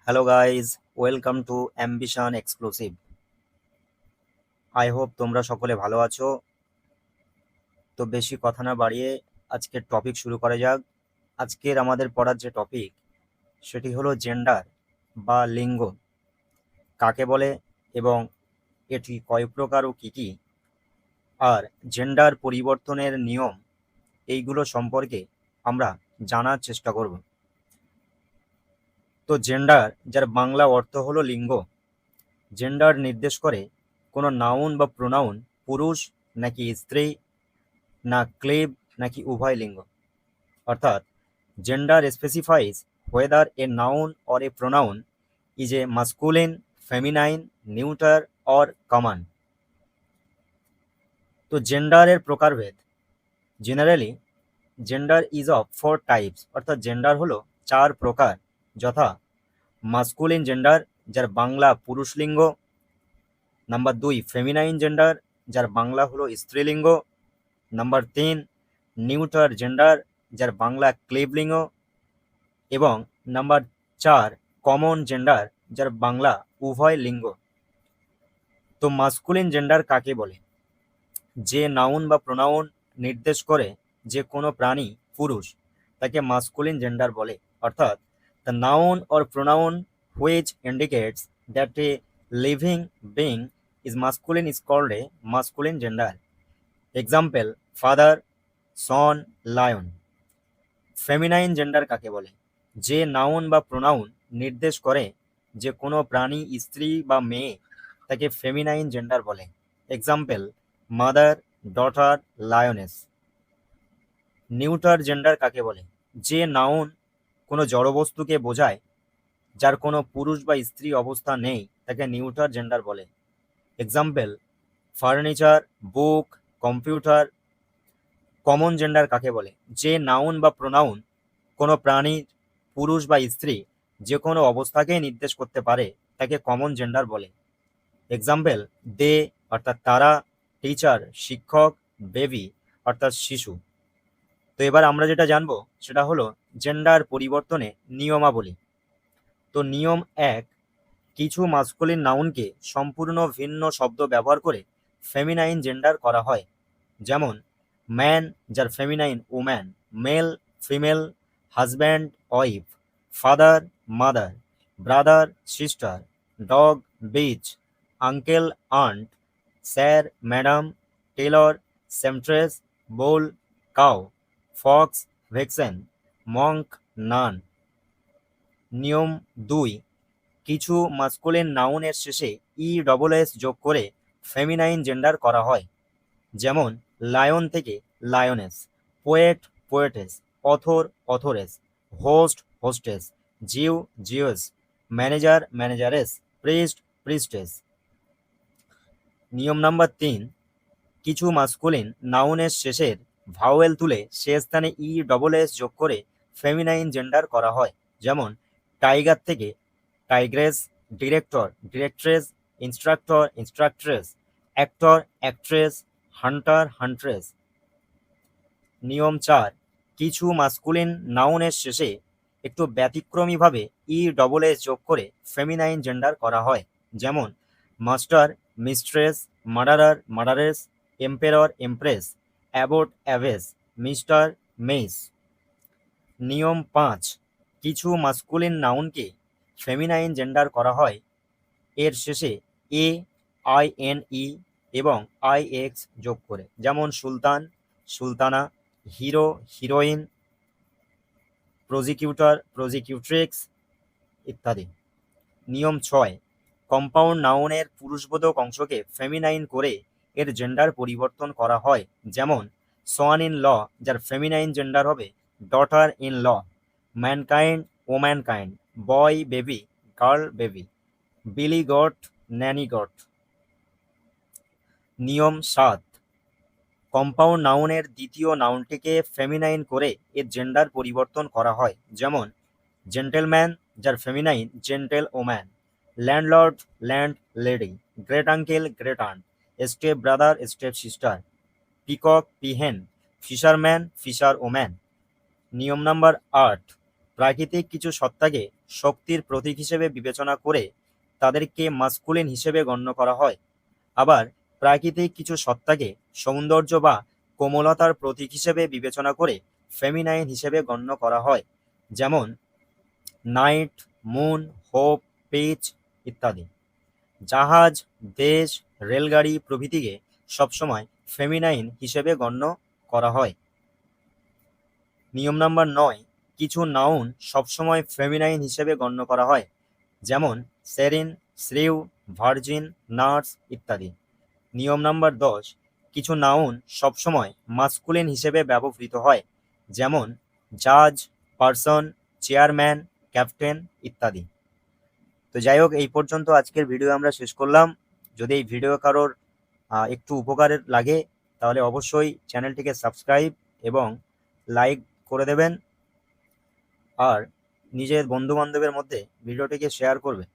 Hello guys, welcome to ambition exclusive. I hope তোমরা সকলে ভালো আছো। তো বেশি কথা না বাড়িয়ে আজকের টপিক শুরু করা যাক। আজকের আমাদের পড়ার যে টপিক সেটি হলো জেন্ডার বা লিঙ্গ কাকে বলে এবং এটি কয় প্রকার ও কী কী, আর জেন্ডার পরিবর্তনের নিয়ম, এইগুলো সম্পর্কে আমরা জানার চেষ্টা করব। তো জেন্ডার, যার বাংলা অর্থ হলো লিঙ্গ, জেন্ডার নির্দেশ করে কোনো নাউন বা প্রোনাউন পুরুষ নাকি স্ত্রী, না ক্লেব নাকি উভয় লিঙ্গ। অর্থাৎ gender specifies whether a noun or a pronoun is a masculine, feminine, neuter or common। তো জেন্ডারের প্রকারভেদ, generally gender is of 4 types. অর্থাৎ জেন্ডার হলো 4 প্রকার, যথা মাস্কুলিন জেন্ডার, যার বাংলা পুরুষ লিঙ্গ। নাম্বার 2 ফেমিনাইন জেন্ডার, যার বাংলা হলো স্ত্রীলিঙ্গ। নাম্বার 3 নিউটার জেন্ডার, যার বাংলা ক্লেবলিঙ্গ। এবং নাম্বার 4 কমন জেন্ডার, যার বাংলা উভয় লিঙ্গ। তো মাস্কুলিন জেন্ডার কাকে বলে? যে নাউন বা প্রোনাউন নির্দেশ করে যে কোনো প্রাণী পুরুষ, তাকে মাস্কুলিন জেন্ডার বলে। অর্থাৎ the noun or pronoun which indicates that a living being is masculine is called a masculine gender. Example father, son, lion. Feminine gender কাকে বলে? যে নাউন বা প্রোনাউন নির্দেশ করে যে কোনো প্রাণী স্ত্রী বা মেয়ে, তাকে ফেমিনাইন জেন্ডার বলে। Example mother, daughter, lioness. Neuter gender কাকে বলে? যে নাউন কোনো জড়বস্তুকে বোঝায় যার কোনো পুরুষ বা স্ত্রী অবস্থা নেই, তাকে নিউটার জেন্ডার বলে। এক্সাম্পল ফার্নিচার, বুক, কম্পিউটার। কমন জেন্ডার কাকে বলে? যে নাউন বা প্রোনাউন কোনো প্রাণীর পুরুষ বা স্ত্রী যে কোনো অবস্থাকেই নির্দেশ করতে পারে, তাকে কমন জেন্ডার বলে। এক্সাম্পল দে অর্থাৎ তারা, টিচার শিক্ষক, বেবি অর্থাৎ শিশু। তো এবার আমরা যেটা জানবো সেটা হলো জেন্ডার পরিবর্তনে নিয়মাবলী। তো নিয়ম 1, কিছু মাস্কুলিন নাউনকে সম্পূর্ণ ভিন্ন শব্দ ব্যবহার করে ফেমিনাইন জেন্ডার করা হয়। যেমন ম্যান, যার feminine woman; male, female; husband, wife; father, mother; brother, sister; dog, bitch; uncle, aunt; sir, madam; tailor, seamstress; bull, cow; fox, vixen; monk, nun. নিয়ম 2, কিছু মাস্কুলিন নাউনের শেষে ESS যোগ করে ফেমিনাইন জেন্ডার করা হয়। যেমন লায়ন থেকে lioness; poet, poetess; author, authoress; host, hostess; Jew, Jewess; manager, manageress; priest, priestess. নিয়ম নাম্বার 3, কিছু মাস্কুলিন নাউনের শেষের ভাওয়েল তুলে সে স্থানে ESS যোগ করে ফেমিনাইন জেন্ডার করা হয়। যেমন টাইগার থেকে tigress; director, directress; instructor, instructress; actor, actress; hunter, huntress. নিয়ম 4, কিছু মাস্কুলিন নাউনের শেষে একটু ব্যতিক্রমীভাবে ESS যোগ করে ফেমিনাইন জেন্ডার করা হয়। যেমন master, mistress; murderer, murderess; emperor, empress; abbot, abbess; mister, Mrs. নিয়ম 5, কিছু মাস্কুলিন নাউনকে ফেমিনাইন জেন্ডার করা হয় এর শেষে AINE এবং IX যোগ করে। যেমন সুলতান, সুলতানা; হিরো, হিরোইন; প্রজিকিউটর, প্রজিকিউট্রিক্স ইত্যাদি। নিয়ম 6, কম্পাউন্ড নাউনের পুরুষবোধক অংশকে ফেমিনাইন করে এর জেন্ডার পরিবর্তন করা হয়। যেমন সন ইন ল, যার ফেমিনাইন জেন্ডার হবে daughter in law; mankind, womankind; boy, baby; girl, baby; billy goat, nanny goat. নিয়ম 7, কম্পাউন্ড নাউনের দ্বিতীয় নাউনটিকে ফেমিনাইন করে এর জেন্ডার পরিবর্তন করা হয়। যেমন জেন্টেলম্যান, যার feminine gentlewoman; landlord, landlady; great uncle, great aunt; step brother, step sister; peacock, peahen; fisherman, fisherwoman. নিয়ম নাম্বার 8, প্রাকৃতিক কিছু সত্তাকে শক্তির প্রতীক হিসেবে বিবেচনা করে তাদেরকে মাস্কুলিন হিসেবে গণ্য করা হয়। আবার প্রাকৃতিক কিছু সত্তাকে সৌন্দর্য বা কোমলতার প্রতীক হিসেবে বিবেচনা করে ফেমিনাইন হিসেবে গণ্য করা হয়, যেমন নাইট, মুন, হোপ, পিচ ইত্যাদি। জাহাজ, দেশ, রেলগাড়ি প্রভৃতিকে সবসময় ফেমিনাইন হিসেবে গণ্য করা হয়। নিয়ম নাম্বার 9, কিছু নাউন সবসময় ফেমিনাইন হিসেবে গণ্য করা হয়, যেমন সেরিন, শ্রিউ, ভার্জিন, নার্স ইত্যাদি। নিয়ম নাম্বার 10, কিছু নাউন সবসময় মাস্কুলিন হিসেবে ব্যবহৃত হয়, যেমন জাজ, পার্সন, চেয়ারম্যান, ক্যাপ্টেন ইত্যাদি। তো যাই হোক, এই পর্যন্ত আজকের ভিডিও আমরা শেষ করলাম। যদি এই ভিডিও কারোর একটু উপকারের লাগে তাহলে অবশ্যই চ্যানেলটিকে সাবস্ক্রাইব এবং লাইক করে দেবেন, আর নিজের বন্ধু বান্ধবের মধ্যে ভিডিওটিকে শেয়ার করবেন।